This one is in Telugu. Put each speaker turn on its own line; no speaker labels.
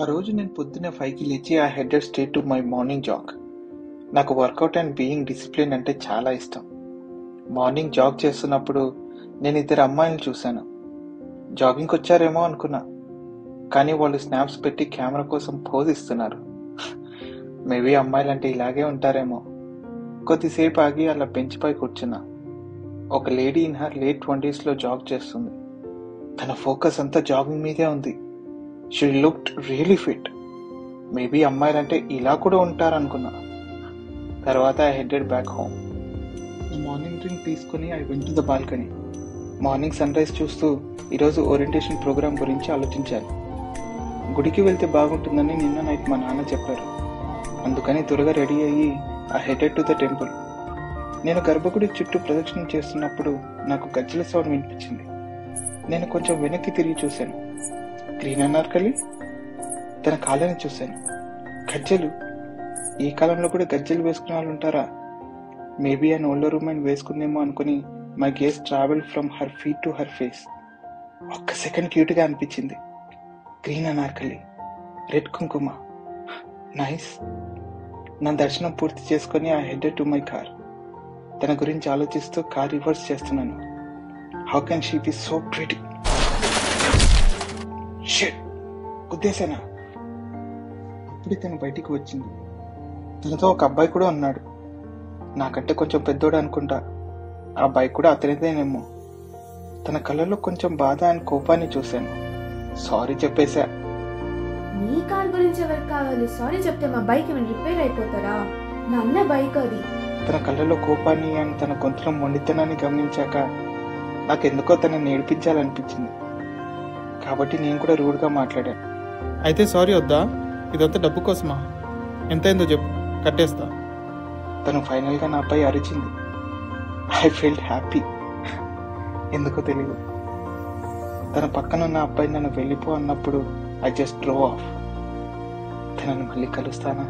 ఆ రోజు నేను పొద్దున్నే 5కి లేచి I headed straight to my morning jog. నాకు వర్కౌట్ అండ్ బీయింగ్ డిసిప్లిన్ అంటే చాలా ఇష్టం. మార్నింగ్ జాగ్ చేస్తున్నప్పుడు నేను ఇద్దరు అమ్మాయిలను చూశాను. జాగింగ్కి వచ్చారేమో అనుకున్నా, కానీ వాళ్ళు స్నాప్స్ పెట్టి కెమెరా కోసం పోజ్ ఇస్తున్నారు. మేబీ అమ్మాయిలంటే ఇలాగే ఉంటారేమో. కొద్దిసేపు ఆగి అలా బెంచ్ పై కూర్చున్నా. ఒక లేడీ ఇన్ హర్ లేట్ 20sలో జాగ్ చేస్తుంది. తన ఫోకస్ అంతా జాగింగ్ మీదే ఉంది. She looked really fit. Maybe అమ్మాయిలంటే ఇలా కూడా ఉంటారనుకున్నా. తర్వాత I headed back home. Morning drink తీసుకుని I went to the balcony. Morning sunrise చూస్తూ ఈరోజు ఓరియంటేషన్ ప్రోగ్రామ్ గురించి ఆలోచించాను. గుడికి వెళ్తే బాగుంటుందని నిన్న నైట్ మా నాన్న చెప్పారు. అందుకని త్వరగా రెడీ అయ్యి I headed to the temple. నేను గర్భగుడి చుట్టూ ప్రదక్షిణ చేస్తున్నప్పుడు నాకు గజ్జల సౌండ్ వినిపించింది. నేను కొంచెం వెనక్కి తిరిగి చూశాను. గ్రీన్ అనార్కలి. తన కాళ్ళని చూశాను. గజ్జలు. ఈ కాలంలో కూడా గజ్జలు వేసుకునే వాళ్ళు ఉంటారా? మేబీ అండ్ ఓల్డర్ ఉమెన్ వేసుకుందేమో అనుకుని my gaze travel from her feet to her face. ఒక్క సెకండ్ క్యూట్గా అనిపించింది. గ్రీన్ అనార్కలి, రెడ్ కుంకుమ, నైస్. నా దర్శనం పూర్తి చేసుకుని I headed to my car. తన గురించి ఆలోచిస్తూ కార్ రివర్స్ చేస్తున్నాను. How can she be so pretty? Shit, గుద్దేశానా? అప్పుడు తను బయటికి వచ్చింది. తనతో ఒక అబ్బాయి కూడా ఉన్నాడు. నాకంటే కొంచెం పెద్దోడు అనుకుంటా. ఆ అబ్బాయి కూడా అతనిదేనేమో. తన కళ్ళలో కొంచెం బాధ అండ్ కోపాన్ని చూశాను. సారీ చెప్పేశా.
నీ కార్ గురించి ఎవరికి కావాలి? సారీ చెప్తే మా బైక్ ఏమైనా రిపేర్ అయిపోతారా? నా అన్న బైక్ అది.
తన కళ్ళలో కోపాన్ని అండ్ తన గొంతులో మొండితనాన్ని గమనించాక నాకెందుకో తనని ఏడిపించాలనిపించింది. కాబట్టి నేను కూడా రూడ్గా మాట్లాడాను.
అయితే సారీ వద్దా? ఇదంతా డబ్బు కోసమా? ఎంతైందో చెప్పు, కట్టేస్తా.
తను ఫైనల్గా నాపై అరిచింది. I feel happy. ఎందుకో తెలియదు. తన పక్కన ఉన్న అబ్బాయి నన్ను వెళ్ళిపో అన్నప్పుడు ఐ జస్ట్ డ్రో ఆఫ్. తనను మళ్ళీ కలుస్తానా?